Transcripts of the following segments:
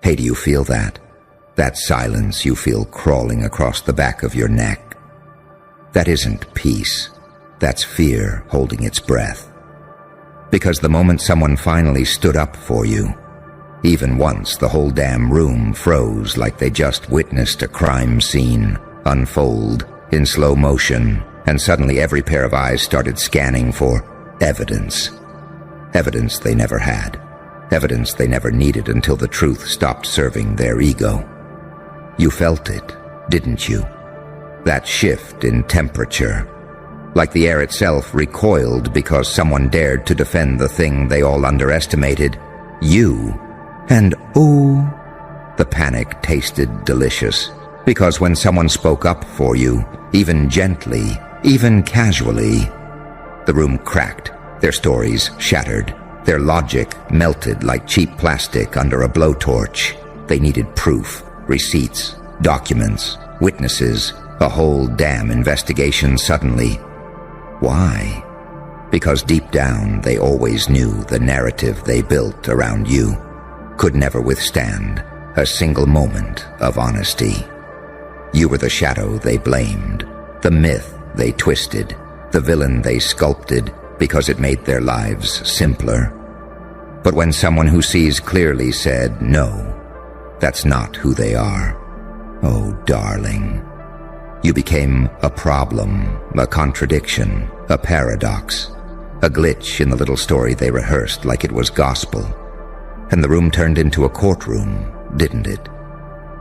Hey, do you feel that? That silence you feel crawling across the back of your neck. That isn't peace. That's fear holding its breath. Because the moment someone finally stood up for you, even once the whole damn room froze like they just witnessed a crime scene unfold in slow motion, and suddenly every pair of eyes started scanning for evidence. Evidence they never had. Evidence they never needed until the truth stopped serving their ego. You felt it, didn't you? That shift in temperature. Like the air itself recoiled because someone dared to defend the thing they all underestimated, you. And ooh, the panic tasted delicious. Because when someone spoke up for you, even gently, even casually, the room cracked, their stories shattered, their logic melted like cheap plastic under a blowtorch. They needed proof, receipts, documents, witnesses, a whole damn investigation suddenly. Why? Because deep down they always knew the narrative they built around you could never withstand a single moment of honesty. You were the shadow they blamed, the myth they twisted, the villain they sculpted because it made their lives simpler. But when someone who sees clearly said, no, that's not who they are, oh darling, you became a problem, a contradiction, a paradox, a glitch in the little story they rehearsed like it was gospel. And the room turned into a courtroom, didn't it?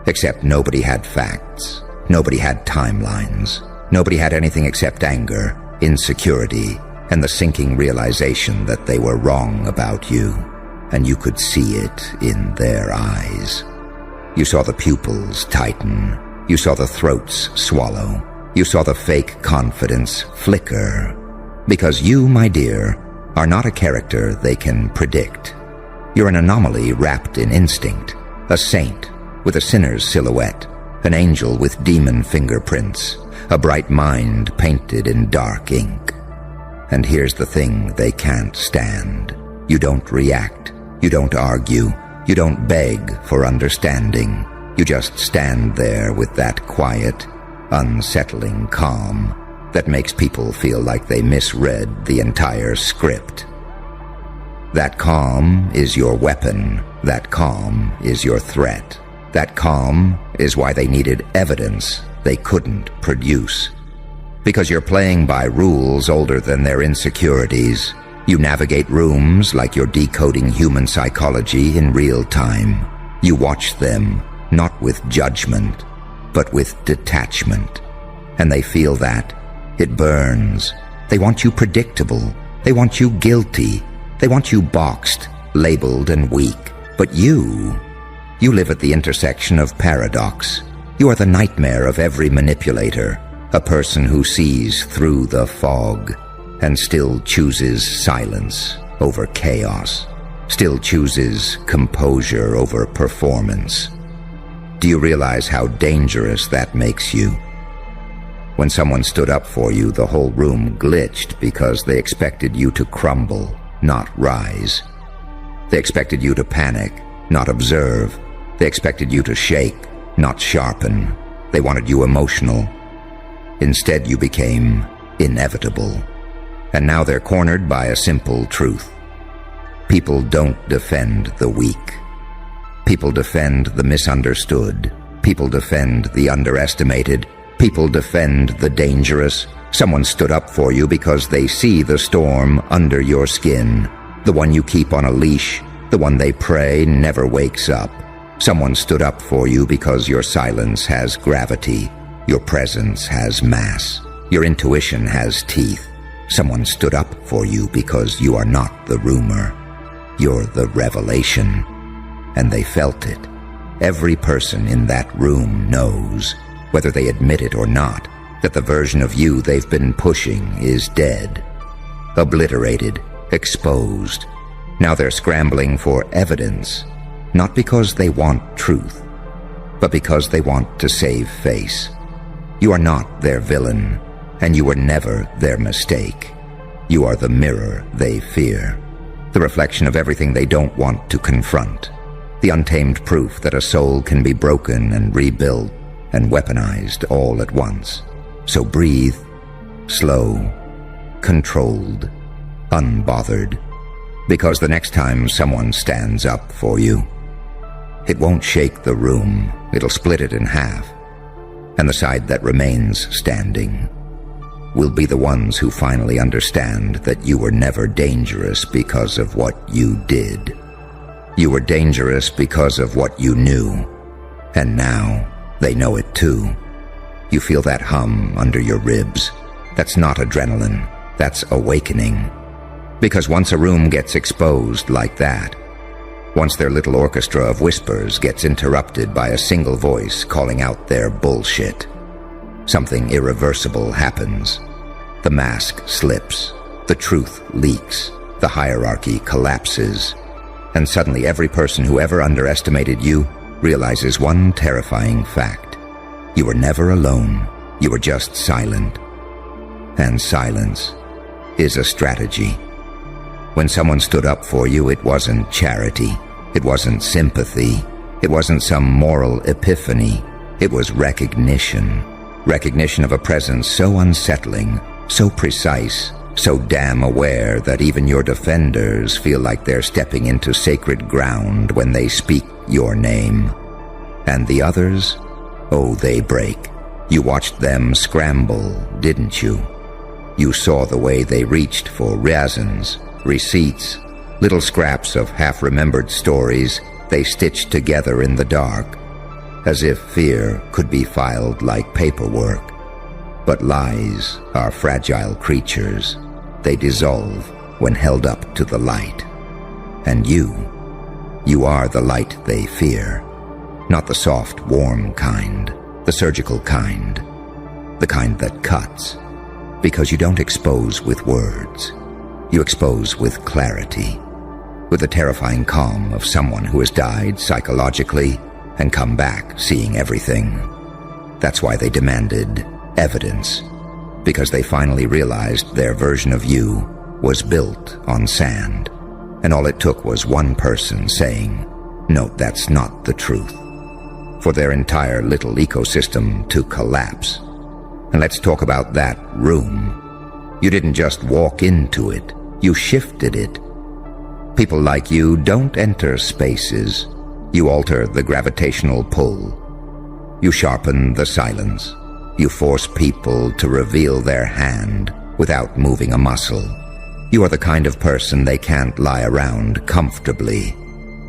Except nobody had facts, nobody had timelines, nobody had anything except anger, insecurity, and the sinking realization that they were wrong about you, and you could see it in their eyes. You saw the pupils tighten. You saw the throats swallow. You saw the fake confidence flicker. Because you, my dear, are not a character they can predict. You're an anomaly wrapped in instinct, a saint with a sinner's silhouette, an angel with demon fingerprints, a bright mind painted in dark ink. And here's the thing they can't stand. You don't react. You don't argue. You don't beg for understanding. You just stand there with that quiet, unsettling calm that makes people feel like they misread the entire script. That calm is your weapon. That calm is your threat. That calm is why they needed evidence they couldn't produce. Because you're playing by rules older than their insecurities. You navigate rooms like you're decoding human psychology in real time. You watch them, not with judgment, but with detachment. And they feel that. It burns. They want you predictable. They want you guilty. They want you boxed, labeled, and weak. But you live at the intersection of paradox. You are the nightmare of every manipulator, a person who sees through the fog and still chooses silence over chaos, still chooses composure over performance. Do you realize how dangerous that makes you? When someone stood up for you, the whole room glitched because they expected you to crumble, not rise. They expected you to panic, not observe. They expected you to shake, not sharpen. They wanted you emotional. Instead, you became inevitable. And now they're cornered by a simple truth. People don't defend the weak. People defend the misunderstood. People defend the underestimated. People defend the dangerous. Someone stood up for you because they see the storm under your skin, the one you keep on a leash, the one they pray never wakes up. Someone stood up for you because your silence has gravity, your presence has mass, your intuition has teeth. Someone stood up for you because you are not the rumor, you're the revelation. And they felt it. Every person in that room knows, whether they admit it or not, that the version of you they've been pushing is dead, obliterated, exposed. Now they're scrambling for evidence, not because they want truth, but because they want to save face. You are not their villain, and you were never their mistake. You are the mirror they fear, the reflection of everything they don't want to confront, The untamed proof that a soul can be broken and rebuilt and weaponized all at once. So breathe, slow, controlled, unbothered, because the next time someone stands up for you, it won't shake the room, it'll split it in half, and the side that remains standing will be the ones who finally understand that you were never dangerous because of what you did. You were dangerous because of what you knew, and now they know it too. You feel that hum under your ribs. That's not adrenaline, that's awakening. Because once a room gets exposed like that, once their little orchestra of whispers gets interrupted by a single voice calling out their bullshit, something irreversible happens. The mask slips, the truth leaks, the hierarchy collapses, and suddenly every person who ever underestimated you realizes one terrifying fact. You were never alone, you were just silent. And silence is a strategy. When someone stood up for you, it wasn't charity, it wasn't sympathy, it wasn't some moral epiphany, it was recognition. Recognition of a presence so unsettling, so precise, so damn aware that even your defenders feel like they're stepping into sacred ground when they speak your name. And the others? Oh, they break. You watched them scramble, didn't you? You saw the way they reached for reasons, receipts, little scraps of half-remembered stories they stitched together in the dark, as if fear could be filed like paperwork. But lies are fragile creatures. They dissolve when held up to the light. And you are the light they fear. Not the soft, warm kind, the surgical kind, the kind that cuts. Because you don't expose with words. You expose with clarity, with the terrifying calm of someone who has died psychologically and come back seeing everything. That's why they demanded evidence, because they finally realized their version of you was built on sand, and all it took was one person saying, "No, that's not the truth," for their entire little ecosystem to collapse. And let's talk about that room. You didn't just walk into it, you shifted it. People like you don't enter spaces. You alter the gravitational pull. You sharpen the silence. You force people to reveal their hand without moving a muscle. You are the kind of person they can't lie around comfortably.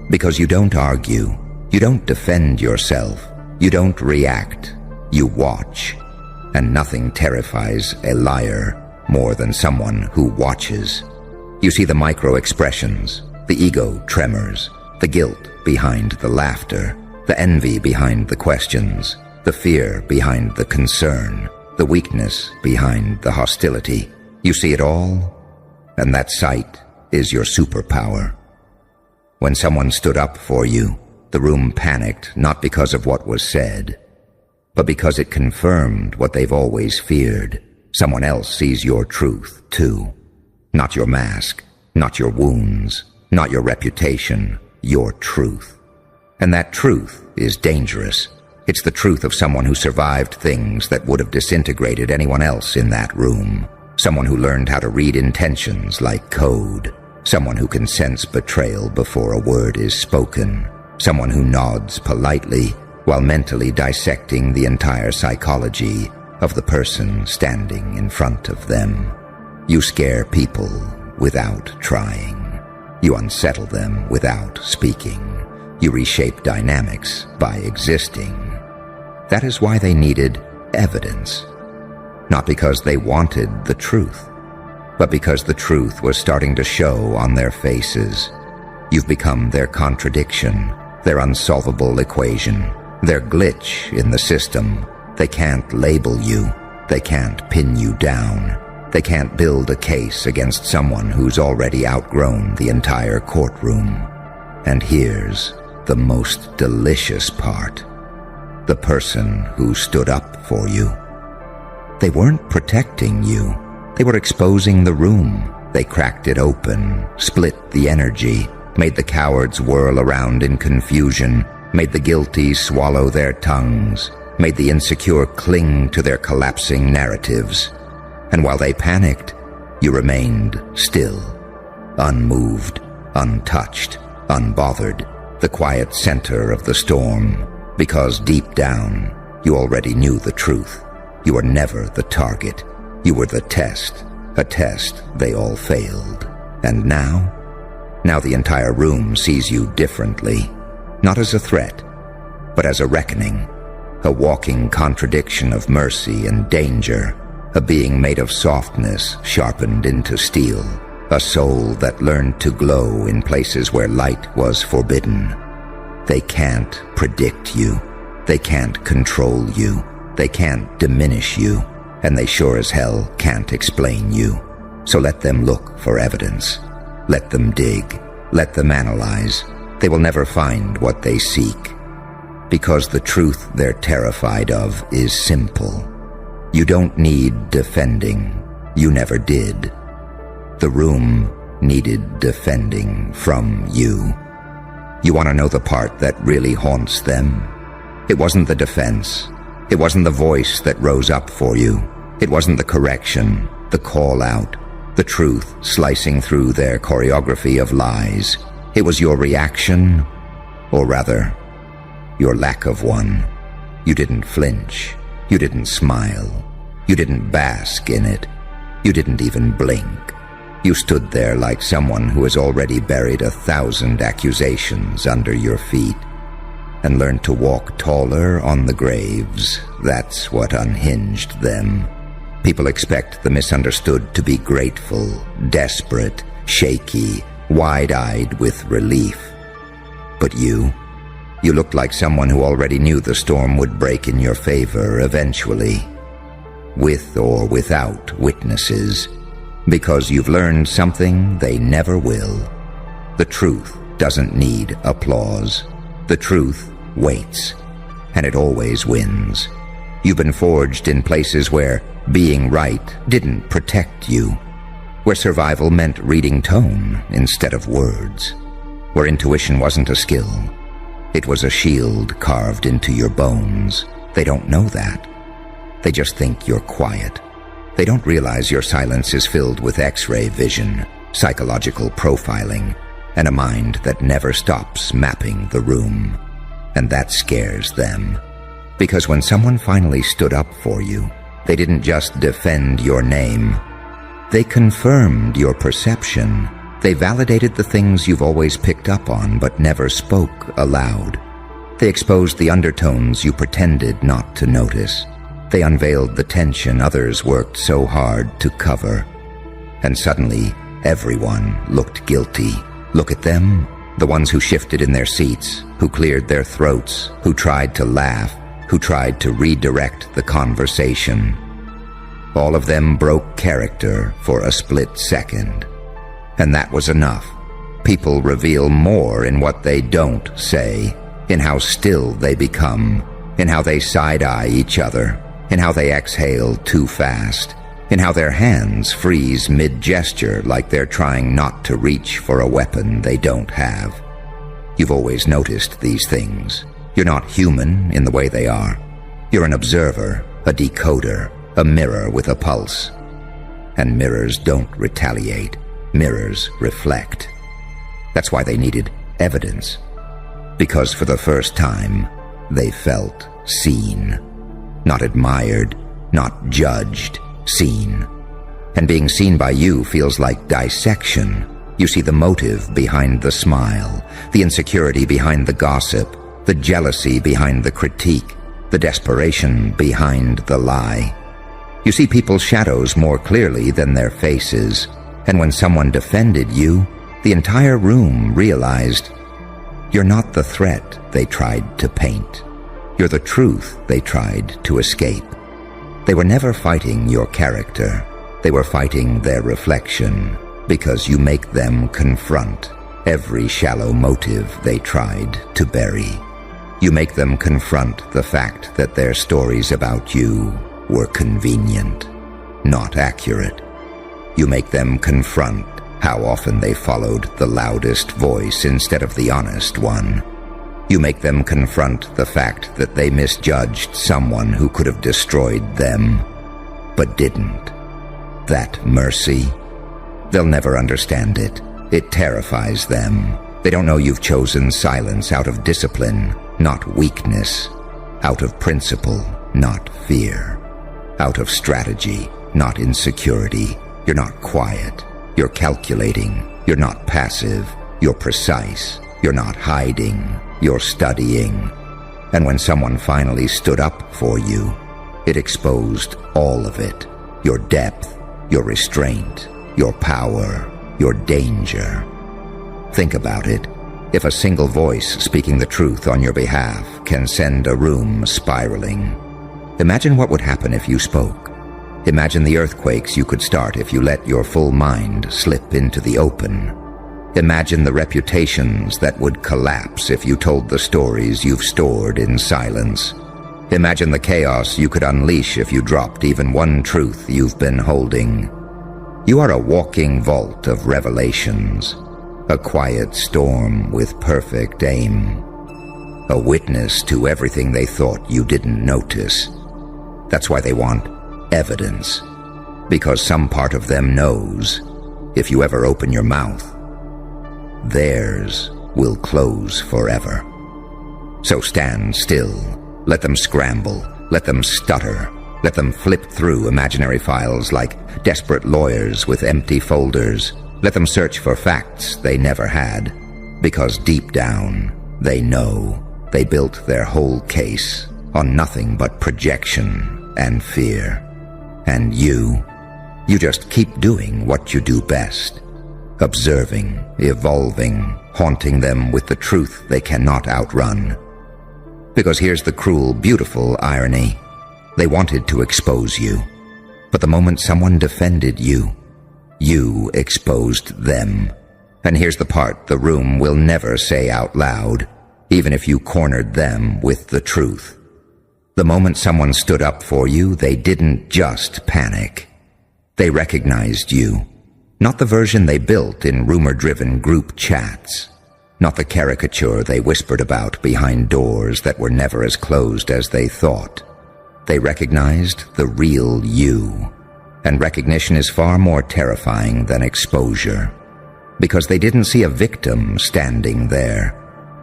Because you don't argue. You don't defend yourself. You don't react. You watch. And nothing terrifies a liar more than someone who watches. You see the micro-expressions, the ego tremors, the guilt behind the laughter, the envy behind the questions, the fear behind the concern, the weakness behind the hostility. You see it all, and that sight is your superpower. When someone stood up for you, the room panicked not because of what was said, but because it confirmed what they've always feared. Someone else sees your truth, too. Not your mask, not your wounds, not your reputation, your truth. And that truth is dangerous. It's the truth of someone who survived things that would have disintegrated anyone else in that room. Someone who learned how to read intentions like code. Someone who can sense betrayal before a word is spoken. Someone who nods politely while mentally dissecting the entire psychology of the person standing in front of them. You scare people without trying. You unsettle them without speaking. You reshape dynamics by existing. That is why they needed evidence. Not because they wanted the truth, but because the truth was starting to show on their faces. You've become their contradiction, their unsolvable equation, their glitch in the system. They can't label you. They can't pin you down. They can't build a case against someone who's already outgrown the entire courtroom. And here's the most delicious part. The person who stood up for you. They weren't protecting you. They were exposing the room. They cracked it open, split the energy, made the cowards whirl around in confusion, made the guilty swallow their tongues, made the insecure cling to their collapsing narratives. And while they panicked, you remained still, unmoved, untouched, unbothered, the quiet center of the storm, because deep down, you already knew the truth. You were never the target. You were the test, a test they all failed. And now the entire room sees you differently, not as a threat, but as a reckoning, a walking contradiction of mercy and danger, a being made of softness sharpened into steel, a soul that learned to glow in places where light was forbidden. They can't predict you. They can't control you. They can't diminish you. And they sure as hell can't explain you. So let them look for evidence. Let them dig. Let them analyze. They will never find what they seek. Because the truth they're terrified of is simple. You don't need defending. You never did. The room needed defending from you. You want to know the part that really haunts them? It wasn't the defense. It wasn't the voice that rose up for you. It wasn't the correction, the call out, the truth slicing through their choreography of lies. It was your reaction, or rather, your lack of one. You didn't flinch. You didn't smile. You didn't bask in it. You didn't even blink. You stood there like someone who has already buried 1,000 accusations under your feet and learned to walk taller on the graves. That's what unhinged them. People expect the misunderstood to be grateful, desperate, shaky, wide-eyed with relief. But you looked like someone who already knew the storm would break in your favor eventually, with or without witnesses, because you've learned something they never will. The truth doesn't need applause. The truth waits, and it always wins. You've been forged in places where being right didn't protect you, where survival meant reading tone instead of words, where intuition wasn't a skill. It was a shield carved into your bones. They don't know that. They just think you're quiet. They don't realize your silence is filled with X-ray vision, psychological profiling, and a mind that never stops mapping the room. And that scares them. Because when someone finally stood up for you, they didn't just defend your name. They confirmed your perception. They validated the things you've always picked up on but never spoke aloud. They exposed the undertones you pretended not to notice. They unveiled the tension others worked so hard to cover. And suddenly, everyone looked guilty. Look at them, the ones who shifted in their seats, who cleared their throats, who tried to laugh, who tried to redirect the conversation. All of them broke character for a split second. And that was enough. People reveal more in what they don't say, in how still they become, in how they side-eye each other, in how they exhale too fast, in how their hands freeze mid-gesture like they're trying not to reach for a weapon they don't have. You've always noticed these things. You're not human in the way they are. You're an observer, a decoder, a mirror with a pulse. And mirrors don't retaliate. Mirrors reflect. That's why they needed evidence. Because for the first time, they felt seen. Not admired, not judged, seen. And being seen by you feels like dissection. You see the motive behind the smile, the insecurity behind the gossip, the jealousy behind the critique, the desperation behind the lie. You see people's shadows more clearly than their faces, and when someone defended you, the entire room realized you're not the threat they tried to paint. You're the truth they tried to escape. They were never fighting your character. They were fighting their reflection, because you make them confront every shallow motive they tried to bury. You make them confront the fact that their stories about you were convenient, not accurate. You make them confront how often they followed the loudest voice instead of the honest one. You make them confront the fact that they misjudged someone who could have destroyed them, but didn't. That mercy, they'll never understand it. It terrifies them. They don't know you've chosen silence out of discipline, not weakness, out of principle, not fear, out of strategy, not insecurity. You're not quiet. You're calculating. You're not passive. You're precise. You're not hiding. You're studying. And when someone finally stood up for you, it exposed all of it. Your depth, your restraint, your power, your danger. Think about it. If a single voice speaking the truth on your behalf can send a room spiraling, imagine what would happen if you spoke. Imagine the earthquakes you could start if you let your full mind slip into the open. Imagine the reputations that would collapse if you told the stories you've stored in silence. Imagine the chaos you could unleash if you dropped even one truth you've been holding. You are a walking vault of revelations, a quiet storm with perfect aim, a witness to everything they thought you didn't notice. That's why they want evidence, because some part of them knows if you ever open your mouth, theirs will close forever. So stand still. Let them scramble. Let them stutter. Let them flip through imaginary files like desperate lawyers with empty folders. Let them search for facts they never had, because deep down, they know they built their whole case on nothing but projection and fear. And you just keep doing what you do best. Observing, evolving, haunting them with the truth they cannot outrun. Because here's the cruel, beautiful irony. They wanted to expose you, but the moment someone defended you, you exposed them. And here's the part the room will never say out loud, even if you cornered them with the truth. The moment someone stood up for you, they didn't just panic. They recognized you. Not the version they built in rumor-driven group chats. Not the caricature they whispered about behind doors that were never as closed as they thought. They recognized the real you. And recognition is far more terrifying than exposure. Because they didn't see a victim standing there.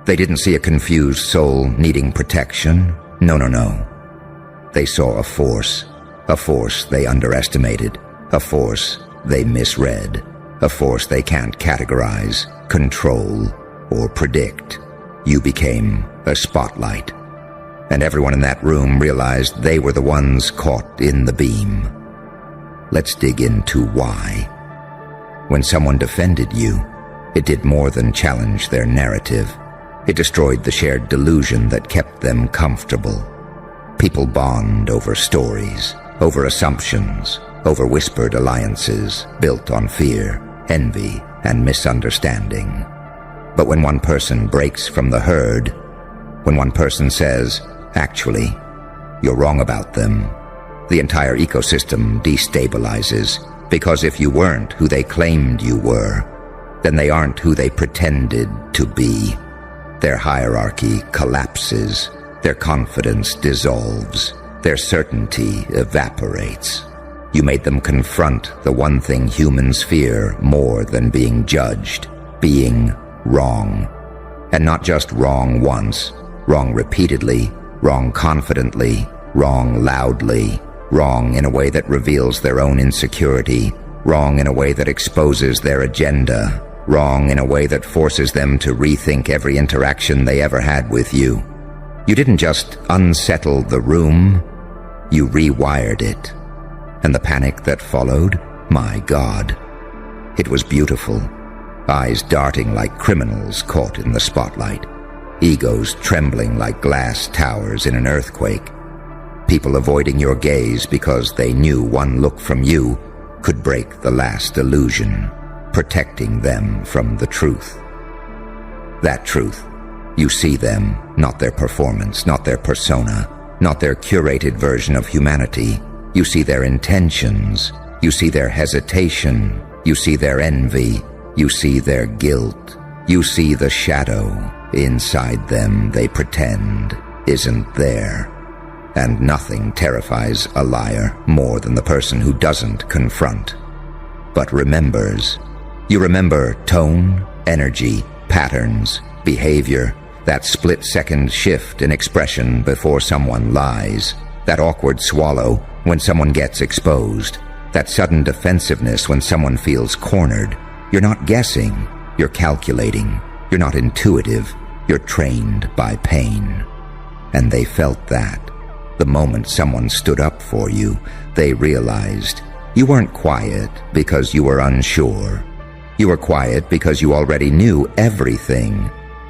They didn't see a confused soul needing protection. No. They saw a force they underestimated, a force they misread, a force they can't categorize, control, or predict. You became a spotlight. And everyone in that room realized they were the ones caught in the beam. Let's dig into why. When someone defended you, it did more than challenge their narrative. It destroyed the shared delusion that kept them comfortable. People bond over stories, over assumptions, over whispered alliances built on fear, envy, and misunderstanding. But when one person breaks from the herd, when one person says, "Actually, you're wrong about them," the entire ecosystem destabilizes, because if you weren't who they claimed you were, then they aren't who they pretended to be. Their hierarchy collapses, their confidence dissolves, their certainty evaporates. You made them confront the one thing humans fear more than being judged, being wrong. And not just wrong once, wrong repeatedly, wrong confidently, wrong loudly, wrong in a way that reveals their own insecurity, wrong in a way that exposes their agenda, wrong in a way that forces them to rethink every interaction they ever had with you. You didn't just unsettle the room, you rewired it. And the panic that followed, my God. It was beautiful. Eyes darting like criminals caught in the spotlight. Egos trembling like glass towers in an earthquake. People avoiding your gaze because they knew one look from you could break the last illusion, protecting them from the truth. That truth. You see them, not their performance, not their persona, not their curated version of humanity. You see their intentions. You see their hesitation. You see their envy. You see their guilt. You see the shadow inside them they pretend isn't there. And nothing terrifies a liar more than the person who doesn't confront, but remembers. You remember tone, energy, patterns, behavior, that split-second shift in expression before someone lies, that awkward swallow when someone gets exposed, that sudden defensiveness when someone feels cornered. You're not guessing, you're calculating. You're not intuitive, you're trained by pain. And they felt that. The moment someone stood up for you, they realized you weren't quiet because you were unsure. You were quiet because you already knew everything.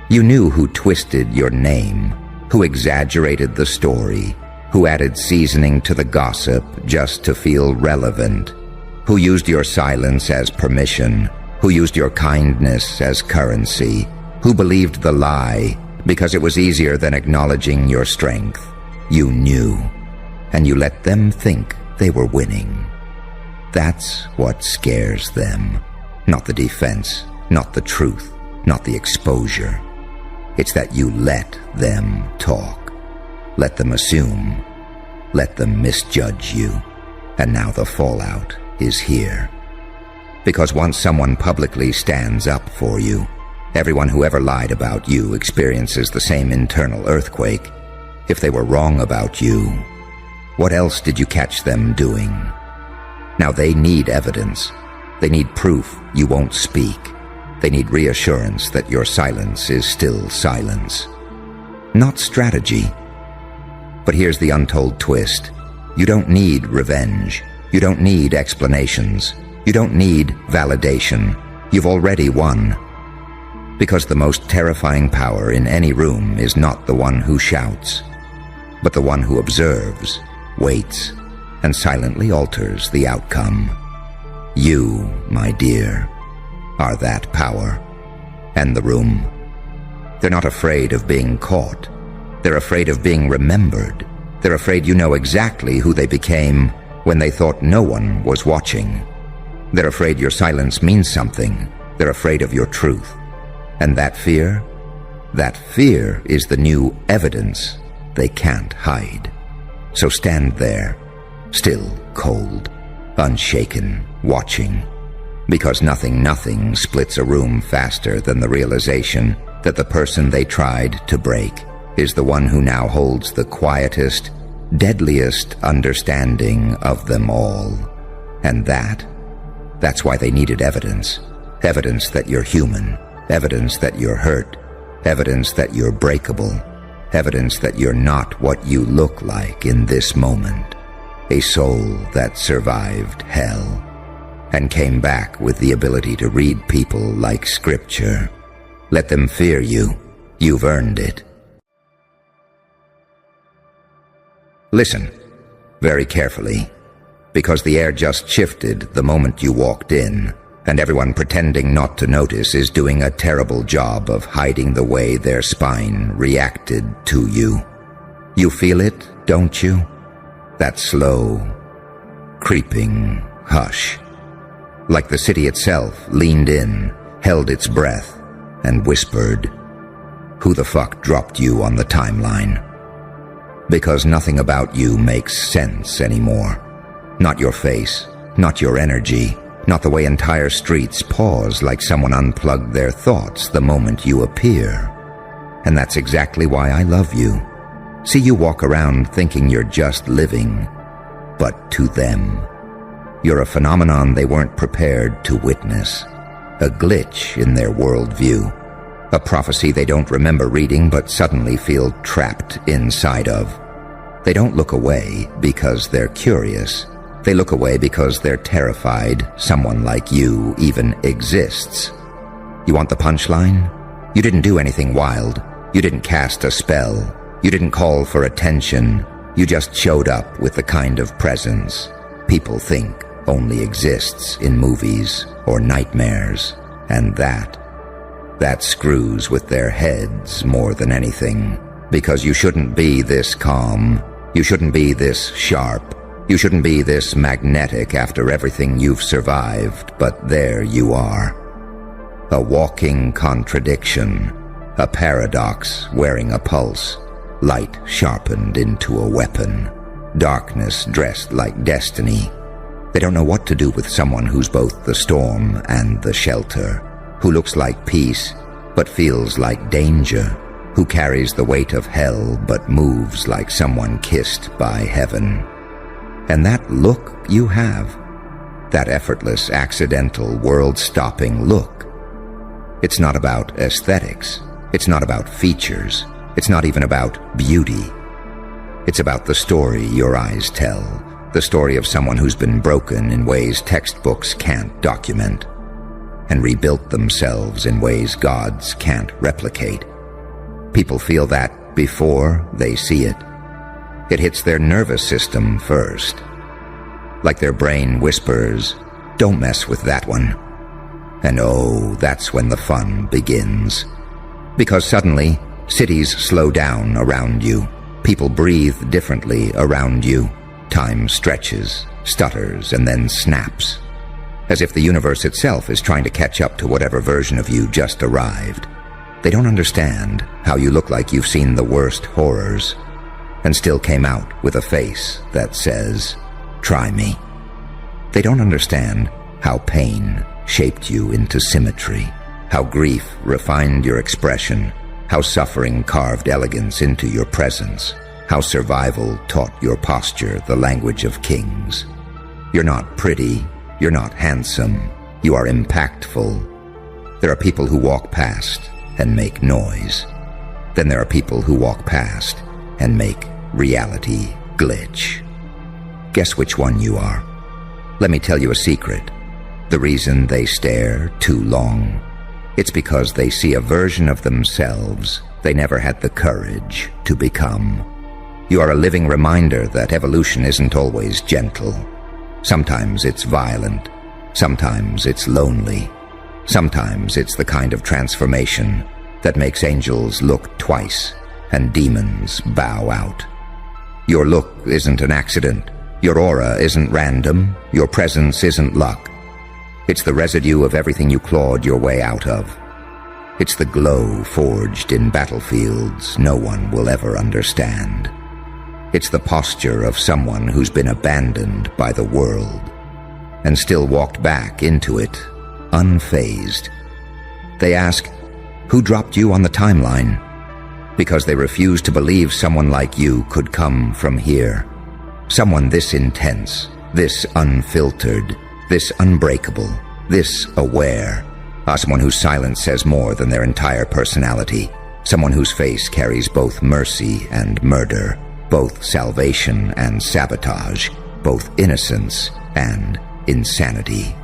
You knew who twisted your name, who exaggerated the story, who added seasoning to the gossip just to feel relevant, who used your silence as permission, who used your kindness as currency, who believed the lie because it was easier than acknowledging your strength. You knew, and you let them think they were winning. That's what scares them. Not the defense, not the truth, not the exposure. It's that you let them talk. Let them assume. Let them misjudge you. And now the fallout is here. Because once someone publicly stands up for you, everyone who ever lied about you experiences the same internal earthquake. If they were wrong about you, what else did you catch them doing? Now they need evidence. They need proof you won't speak. They need reassurance that your silence is still silence. Not strategy. But here's the untold twist. You don't need revenge. You don't need explanations. You don't need validation. You've already won. Because the most terrifying power in any room is not the one who shouts, but the one who observes, waits, and silently alters the outcome. You, my dear, are that power. And the room. They're not afraid of being caught. They're afraid of being remembered. They're afraid you know exactly who they became when they thought no one was watching. They're afraid your silence means something. They're afraid of your truth. And that fear is the new evidence they can't hide. So stand there, still cold, unshaken, watching. Because nothing splits a room faster than the realization that the person they tried to break is the one who now holds the quietest, deadliest understanding of them all. And that's why they needed evidence. Evidence that you're human. Evidence that you're hurt. Evidence that you're breakable. Evidence that you're not what you look like in this moment. A soul that survived hell and came back with the ability to read people like scripture. Let them fear you. You've earned it. Listen very carefully, because the air just shifted the moment you walked in, and everyone pretending not to notice is doing a terrible job of hiding the way their spine reacted to you. You feel it, don't you? That slow, creeping hush. Like the city itself leaned in, held its breath, and whispered, "Who the fuck dropped you on the timeline?" Because nothing about you makes sense anymore. Not your face, not your energy, not the way entire streets pause like someone unplugged their thoughts the moment you appear. And that's exactly why I love you. See you walk around thinking you're just living, but to them, you're a phenomenon they weren't prepared to witness. A glitch in their worldview. A prophecy they don't remember reading but suddenly feel trapped inside of. They don't look away because they're curious. They look away because they're terrified someone like you even exists. You want the punchline? You didn't do anything wild. You didn't cast a spell. You didn't call for attention. You just showed up with the kind of presence people think only exists in movies or nightmares. And that screws with their heads more than anything. Because you shouldn't be this calm. You shouldn't be this sharp. You shouldn't be this magnetic after everything you've survived, but there you are. A walking contradiction, a paradox wearing a pulse, light sharpened into a weapon, darkness dressed like destiny. They don't know what to do with someone who's both the storm and the shelter, who looks like peace but feels like danger, who carries the weight of hell but moves like someone kissed by heaven. And that look you have, that effortless, accidental, world-stopping look, it's not about aesthetics, it's not about features, it's not even about beauty. It's about the story your eyes tell, the story of someone who's been broken in ways textbooks can't document, and rebuilt themselves in ways gods can't replicate. People feel that before they see it. It hits their nervous system first. Like their brain whispers, "Don't mess with that one." And oh, that's when the fun begins. Because suddenly, cities slow down around you. People breathe differently around you. Time stretches, stutters, and then snaps. As if the universe itself is trying to catch up to whatever version of you just arrived. They don't understand how you look like you've seen the worst horrors and still came out with a face that says, "Try me." They don't understand how pain shaped you into symmetry, how grief refined your expression, how suffering carved elegance into your presence, how survival taught your posture the language of kings. You're not pretty, you're not handsome, you are impactful. There are people who walk past and make noise. Then there are people who walk past and make reality glitch. Guess which one you are. Let me tell you a secret. The reason they stare too long, it's because they see a version of themselves they never had the courage to become. You are a living reminder that evolution isn't always gentle. Sometimes it's violent. Sometimes it's lonely. Sometimes it's the kind of transformation that makes angels look twice and demons bow out. Your look isn't an accident. Your aura isn't random. Your presence isn't luck. It's the residue of everything you clawed your way out of. It's the glow forged in battlefields no one will ever understand. It's the posture of someone who's been abandoned by the world and still walked back into it, unfazed. They ask, "Who dropped you on the timeline?" Because they refuse to believe someone like you could come from here. Someone this intense, this unfiltered, this unbreakable, this aware. Someone whose silence says more than their entire personality. Someone whose face carries both mercy and murder, both salvation and sabotage, both innocence and insanity.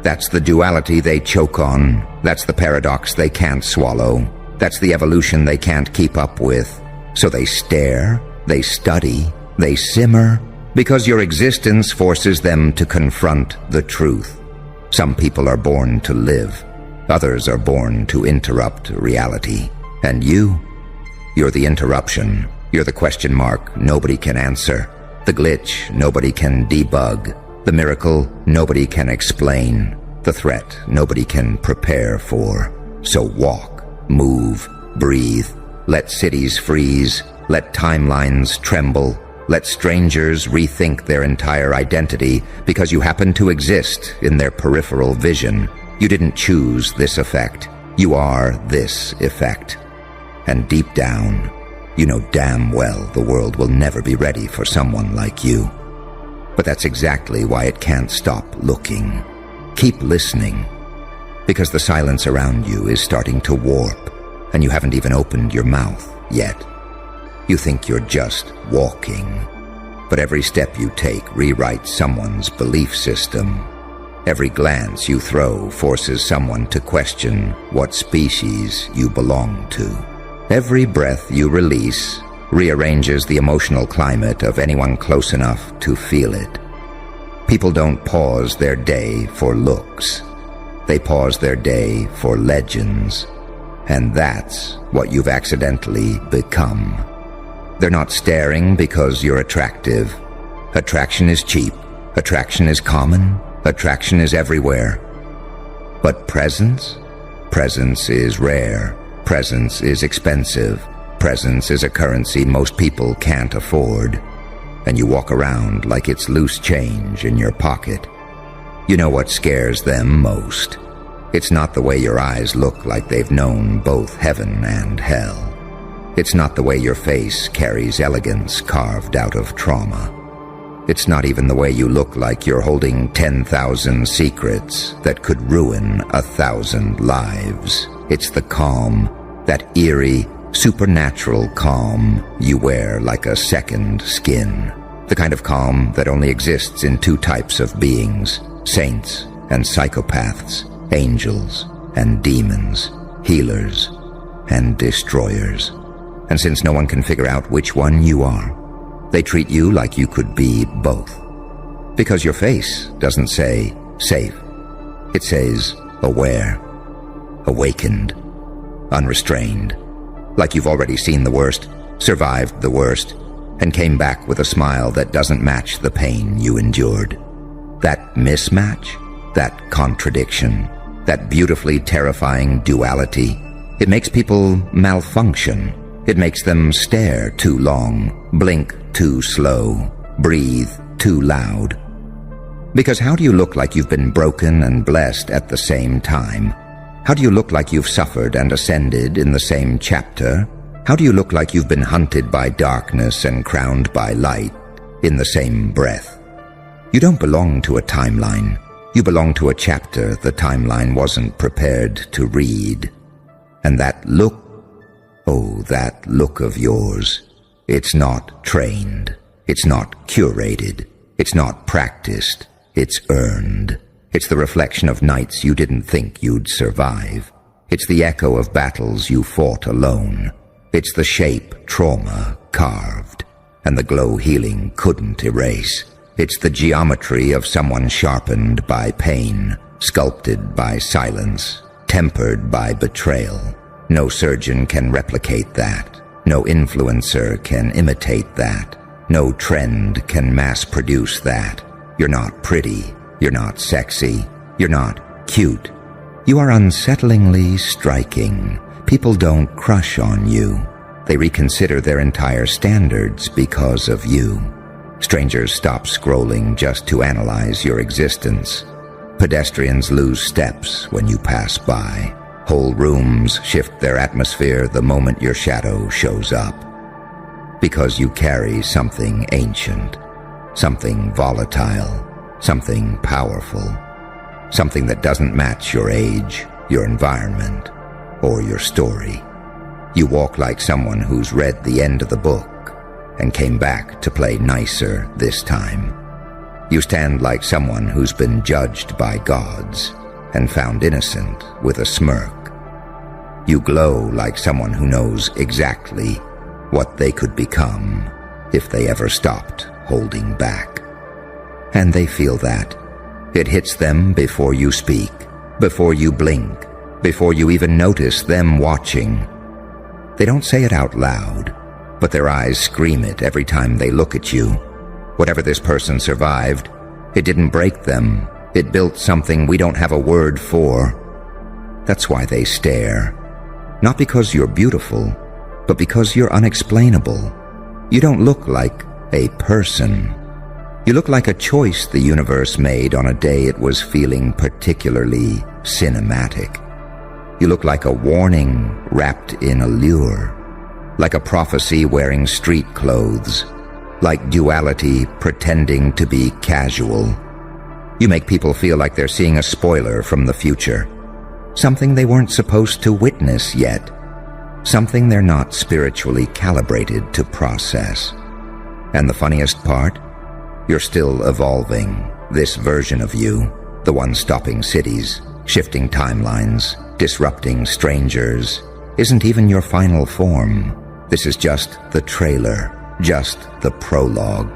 That's the duality they choke on. That's the paradox they can't swallow. That's the evolution they can't keep up with. So they stare, they study, they simmer, because your existence forces them to confront the truth. Some people are born to live. Others are born to interrupt reality. And you're the interruption. You're the question mark nobody can answer. The glitch nobody can debug. The miracle nobody can explain. The threat nobody can prepare for. So walk, move, breathe. Let cities freeze. Let timelines tremble. Let strangers rethink their entire identity because you happen to exist in their peripheral vision. You didn't choose this effect. You are this effect. And deep down, you know damn well the world will never be ready for someone like you. But that's exactly why it can't stop looking. Keep listening, because the silence around you is starting to warp, and you haven't even opened your mouth yet. You think you're just walking, but every step you take rewrites someone's belief system. Every glance you throw forces someone to question what species you belong to. Every breath you release rearranges the emotional climate of anyone close enough to feel it. People don't pause their day for looks. They pause their day for legends. And that's what you've accidentally become. They're not staring because you're attractive. Attraction is cheap. Attraction is common. Attraction is everywhere. But presence? Presence is rare. Presence is expensive. Presence is a currency most people can't afford. And you walk around like it's loose change in your pocket. You know what scares them most. It's not the way your eyes look like they've known both heaven and hell. It's not the way your face carries elegance carved out of trauma. It's not even the way you look like you're holding 10,000 secrets that could ruin 1,000 lives. It's the calm, that eerie, supernatural calm you wear like a second skin. The kind of calm that only exists in two types of beings, saints and psychopaths, angels and demons, healers and destroyers. And since no one can figure out which one you are, they treat you like you could be both. Because your face doesn't say safe. It says aware, awakened, unrestrained. Like you've already seen the worst, survived the worst, and came back with a smile that doesn't match the pain you endured. That mismatch, that contradiction, that beautifully terrifying duality, it makes people malfunction. It makes them stare too long, blink too slow, breathe too loud. Because how do you look like you've been broken and blessed at the same time? How do you look like you've suffered and ascended in the same chapter? How do you look like you've been hunted by darkness and crowned by light in the same breath? You don't belong to a timeline. You belong to a chapter the timeline wasn't prepared to read. And that look, oh, that look of yours, it's not trained, it's not curated, it's not practiced, it's earned. It's the reflection of nights you didn't think you'd survive. It's the echo of battles you fought alone. It's the shape trauma carved, and the glow healing couldn't erase. It's the geometry of someone sharpened by pain, sculpted by silence, tempered by betrayal. No surgeon can replicate that. No influencer can imitate that. No trend can mass produce that. You're not pretty. You're not sexy. You're not cute. You are unsettlingly striking. People don't crush on you. They reconsider their entire standards because of you. Strangers stop scrolling just to analyze your existence. Pedestrians lose steps when you pass by. Whole rooms shift their atmosphere the moment your shadow shows up. Because you carry something ancient, something volatile, something powerful, something that doesn't match your age, your environment, or your story. You walk like someone who's read the end of the book and came back to play nicer this time. You stand like someone who's been judged by gods and found innocent with a smirk. You glow like someone who knows exactly what they could become if they ever stopped holding back. And they feel that. It hits them before you speak, before you blink, before you even notice them watching. They don't say it out loud, but their eyes scream it every time they look at you. Whatever this person survived, it didn't break them. It built something we don't have a word for. That's why they stare. Not because you're beautiful, but because you're unexplainable. You don't look like a person. You look like a choice the universe made on a day it was feeling particularly cinematic. You look like a warning wrapped in allure, like a prophecy wearing street clothes, like duality pretending to be casual. You make people feel like they're seeing a spoiler from the future, something they weren't supposed to witness yet, something they're not spiritually calibrated to process. And the funniest part? You're still evolving. This version of you, the one stopping cities, shifting timelines, disrupting strangers, isn't even your final form. This is just the trailer, just the prologue,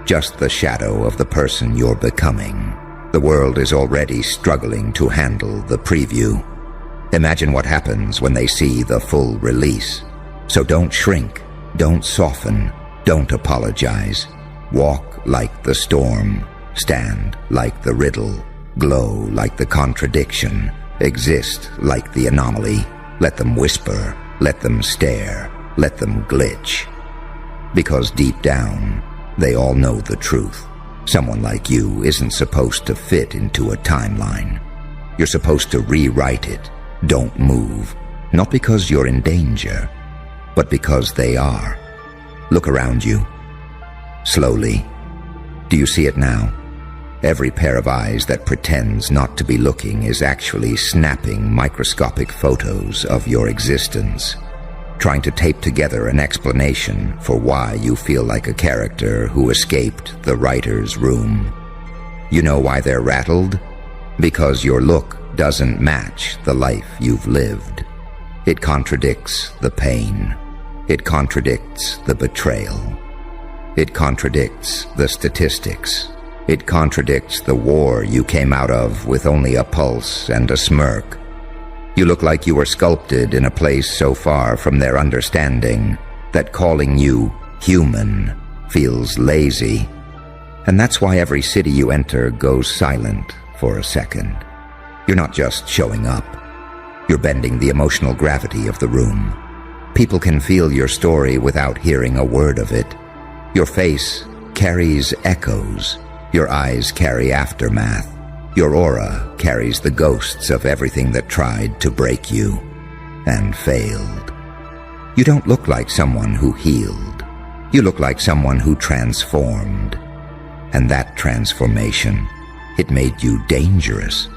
just the shadow of the person you're becoming. The world is already struggling to handle the preview. Imagine what happens when they see the full release. So don't shrink, don't soften, don't apologize. Walk like the storm, stand like the riddle, glow like the contradiction, Exist like the anomaly. Let them whisper. Let them stare. Let them glitch. Because deep down, they all know the truth. Someone like you isn't supposed to fit into a timeline. You're supposed to rewrite it. Don't move. Not because you're in danger, but because they are. Look around you. Slowly. Do you see it now? Every pair of eyes that pretends not to be looking is actually snapping microscopic photos of your existence, trying to tape together an explanation for why you feel like a character who escaped the writer's room. You know why they're rattled? Because your look doesn't match the life you've lived. It contradicts the pain. It contradicts the betrayal. It contradicts the statistics. It contradicts the war you came out of with only a pulse and a smirk. You look like you were sculpted in a place so far from their understanding that calling you human feels lazy. And that's why every city you enter goes silent for a second. You're not just showing up. You're bending the emotional gravity of the room. People can feel your story without hearing a word of it. Your face carries echoes. Your eyes carry aftermath. Your aura carries the ghosts of everything that tried to break you and failed. You don't look like someone who healed. You look like someone who transformed. And that transformation, it made you dangerous.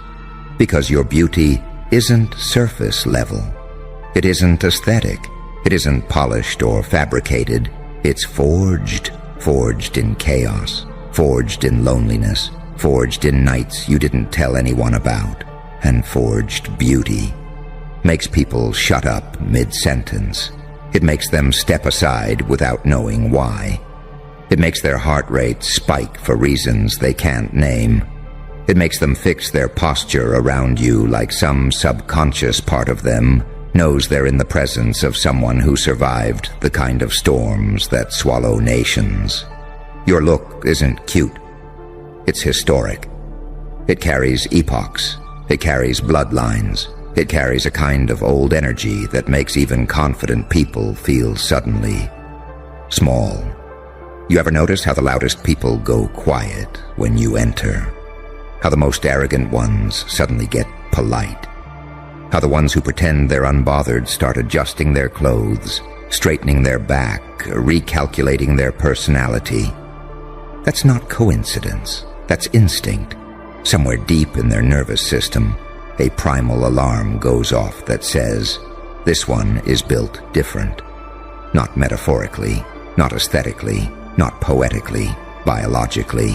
Because your beauty isn't surface level. It isn't aesthetic. It isn't polished or fabricated. It's forged in chaos, forged in loneliness, forged in nights you didn't tell anyone about, and forged beauty. Makes people shut up mid-sentence. It makes them step aside without knowing why. It makes their heart rate spike for reasons they can't name. It makes them fix their posture around you like some subconscious part of them knows they're in the presence of someone who survived the kind of storms that swallow nations. Your look isn't cute. It's historic. It carries epochs. It carries bloodlines. It carries a kind of old energy that makes even confident people feel suddenly small. You ever notice how the loudest people go quiet when you enter? How the most arrogant ones suddenly get polite? How the ones who pretend they're unbothered start adjusting their clothes, straightening their back, recalculating their personality? That's not coincidence. That's instinct. Somewhere deep in their nervous system, a primal alarm goes off that says, this one is built different. Not metaphorically, not aesthetically, not poetically, biologically.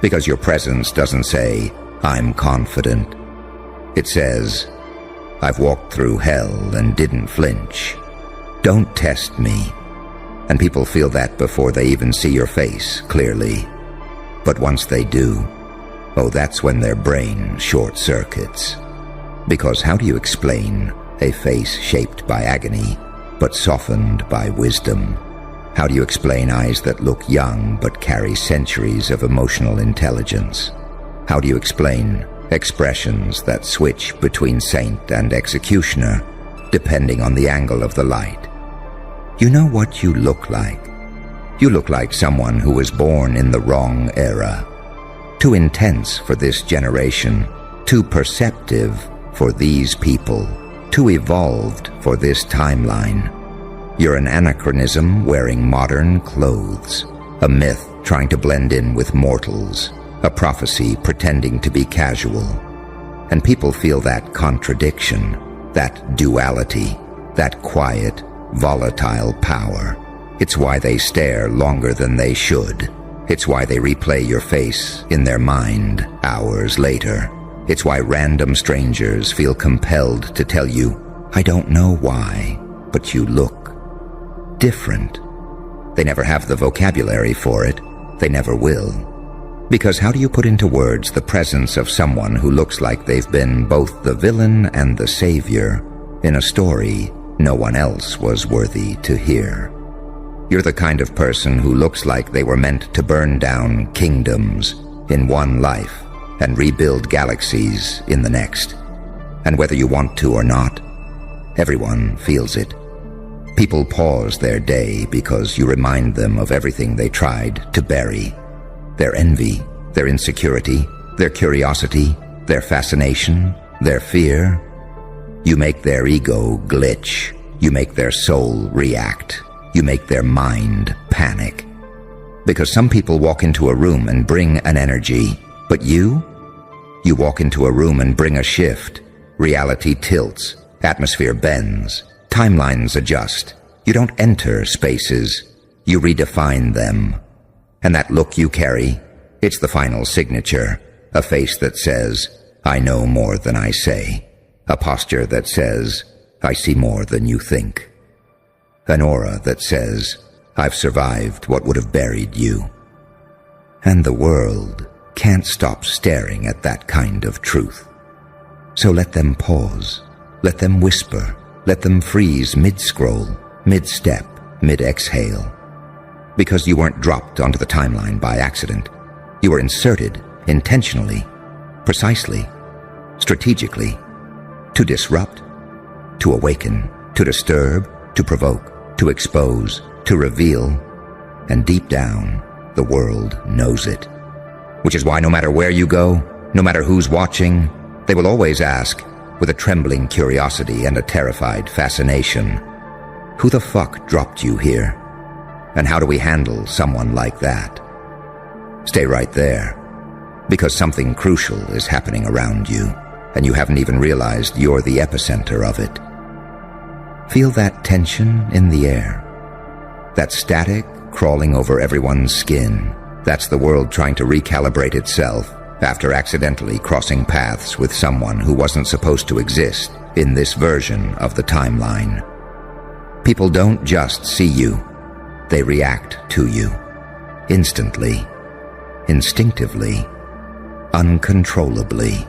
Because your presence doesn't say, I'm confident. It says, I've walked through hell and didn't flinch. Don't test me. And people feel that before they even see your face clearly. But once they do, oh, that's when their brain short-circuits. Because how do you explain a face shaped by agony, but softened by wisdom? How do you explain eyes that look young but carry centuries of emotional intelligence? How do you explain expressions that switch between saint and executioner, depending on the angle of the light? You know what you look like? You look like someone who was born in the wrong era. Too intense for this generation, too perceptive for these people, too evolved for this timeline. You're an anachronism wearing modern clothes, a myth trying to blend in with mortals, a prophecy pretending to be casual. And people feel that contradiction, that duality, that quiet, volatile power. It's why they stare longer than they should. It's why they replay your face in their mind hours later. It's why random strangers feel compelled to tell you, I don't know why, but you look different. They never have the vocabulary for it. They never will. Because how do you put into words the presence of someone who looks like they've been both the villain and the savior in a story no one else was worthy to hear? You're the kind of person who looks like they were meant to burn down kingdoms in one life and rebuild galaxies in the next. And whether you want to or not, everyone feels it. People pause their day because you remind them of everything they tried to bury. Their envy, their insecurity, their curiosity, their fascination, their fear. You make their ego glitch. You make their soul react. You make their mind panic. Because some people walk into a room and bring an energy, but you walk into a room and bring a shift. Reality tilts, atmosphere bends, timelines adjust. You don't enter spaces, you redefine them. And that look you carry, it's the final signature. A face that says, I know more than I say. A posture that says, I see more than you think. An aura that says, I've survived what would have buried you. And the world can't stop staring at that kind of truth. So let them pause, let them whisper, let them freeze mid-scroll, mid-step, mid-exhale. Because you weren't dropped onto the timeline by accident. You were inserted intentionally, precisely, strategically, to disrupt, to awaken, to disturb, to provoke, to expose, to reveal, and deep down, the world knows it. Which is why no matter where you go, no matter who's watching, they will always ask, with a trembling curiosity and a terrified fascination, who the fuck dropped you here? And how do we handle someone like that? Stay right there, because something crucial is happening around you, and you haven't even realized you're the epicenter of it. Feel that tension in the air, that static crawling over everyone's skin. That's the world trying to recalibrate itself after accidentally crossing paths with someone who wasn't supposed to exist in this version of the timeline. People don't just see you, they react to you. Instantly, instinctively, uncontrollably.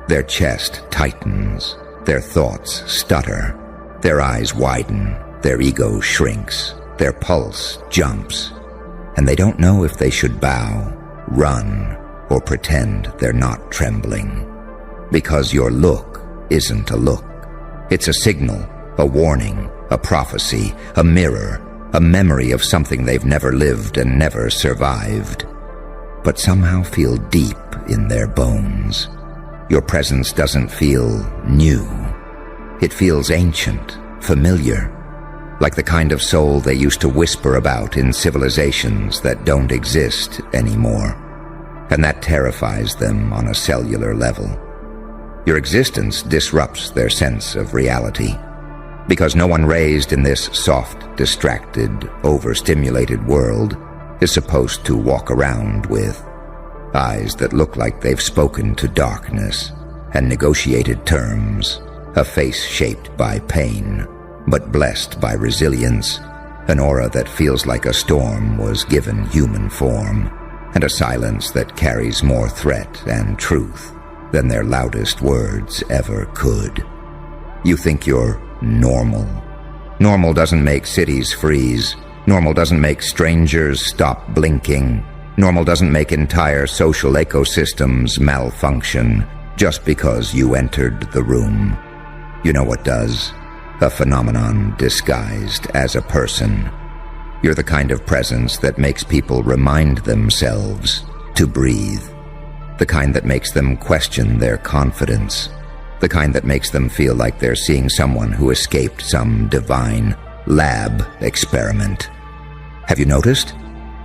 Their chest tightens, their thoughts stutter, their eyes widen, their ego shrinks, their pulse jumps, and they don't know if they should bow, run, or pretend they're not trembling. Because your look isn't a look. It's a signal, a warning, a prophecy, a mirror, a memory of something they've never lived and never survived, but somehow feel deep in their bones. Your presence doesn't feel new. It feels ancient, familiar, like the kind of soul they used to whisper about in civilizations that don't exist anymore. And that terrifies them on a cellular level. Your existence disrupts their sense of reality, because no one raised in this soft, distracted, overstimulated world is supposed to walk around with eyes that look like they've spoken to darkness and negotiated terms, a face shaped by pain, but blessed by resilience, an aura that feels like a storm was given human form, and a silence that carries more threat and truth than their loudest words ever could. You think you're normal. Normal doesn't make cities freeze. Normal doesn't make strangers stop blinking. Normal doesn't make entire social ecosystems malfunction just because you entered the room. You know what does? A phenomenon disguised as a person. You're the kind of presence that makes people remind themselves to breathe. The kind that makes them question their confidence. The kind that makes them feel like they're seeing someone who escaped some divine lab experiment. Have you noticed?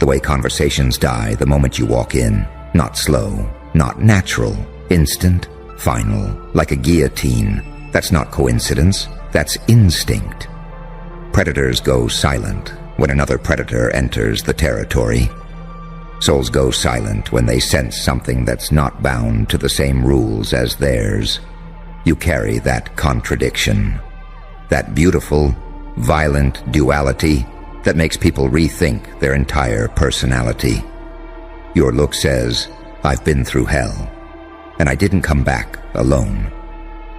The way conversations die the moment you walk in. Not slow, not natural, instant, final, like a guillotine. That's not coincidence, that's instinct. Predators go silent when another predator enters the territory. Souls go silent when they sense something that's not bound to the same rules as theirs. You carry that contradiction, that beautiful, violent duality that makes people rethink their entire personality. Your look says, I've been through hell, and I didn't come back alone.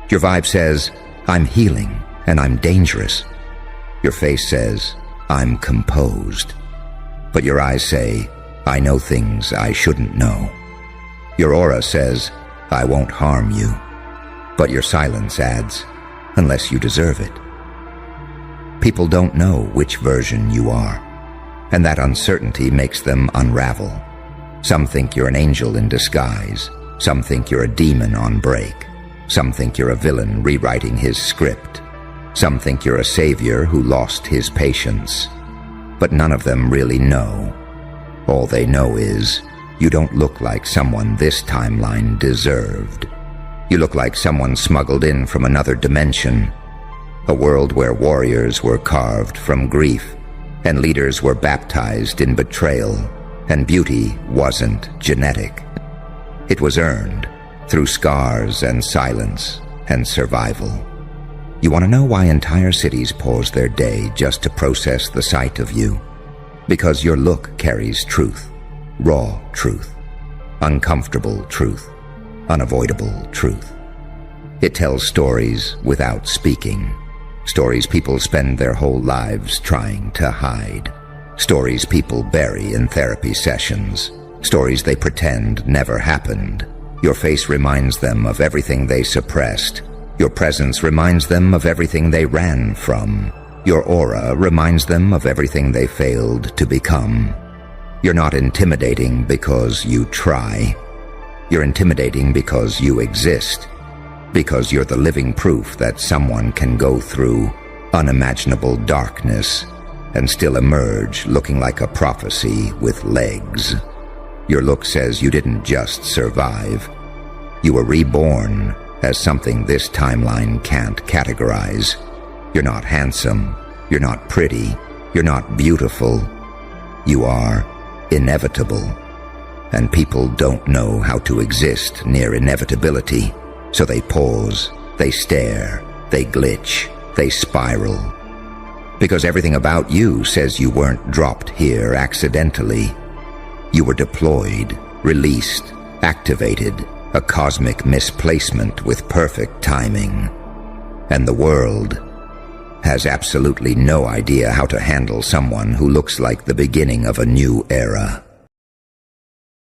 Your vibe says, I'm healing, and I'm dangerous. Your face says, I'm composed. But your eyes say, I know things I shouldn't know. Your aura says, I won't harm you. But your silence adds, unless you deserve it. People don't know which version you are, and that uncertainty makes them unravel. Some think you're an angel in disguise. Some think you're a demon on break. Some think you're a villain rewriting his script. Some think you're a savior who lost his patience. But none of them really know. All they know is, you don't look like someone this timeline deserved. You look like someone smuggled in from another dimension. A world where warriors were carved from grief, and leaders were baptized in betrayal, and beauty wasn't genetic. It was earned through scars and silence and survival. You want to know why entire cities pause their day just to process the sight of you? Because your look carries truth, raw truth, uncomfortable truth, unavoidable truth. It tells stories without speaking. Stories people spend their whole lives trying to hide. Stories people bury in therapy sessions. Stories they pretend never happened. Your face reminds them of everything they suppressed. Your presence reminds them of everything they ran from. Your aura reminds them of everything they failed to become. You're not intimidating because you try. You're intimidating because you exist. Because you're the living proof that someone can go through unimaginable darkness and still emerge looking like a prophecy with legs. Your look says you didn't just survive. You were reborn as something this timeline can't categorize. You're not handsome. You're not pretty. You're not beautiful. You are inevitable. And people don't know how to exist near inevitability. So they pause, they stare, they glitch, they spiral. Because everything about you says you weren't dropped here accidentally. You were deployed, released, activated, a cosmic misplacement with perfect timing. And the world has absolutely no idea how to handle someone who looks like the beginning of a new era.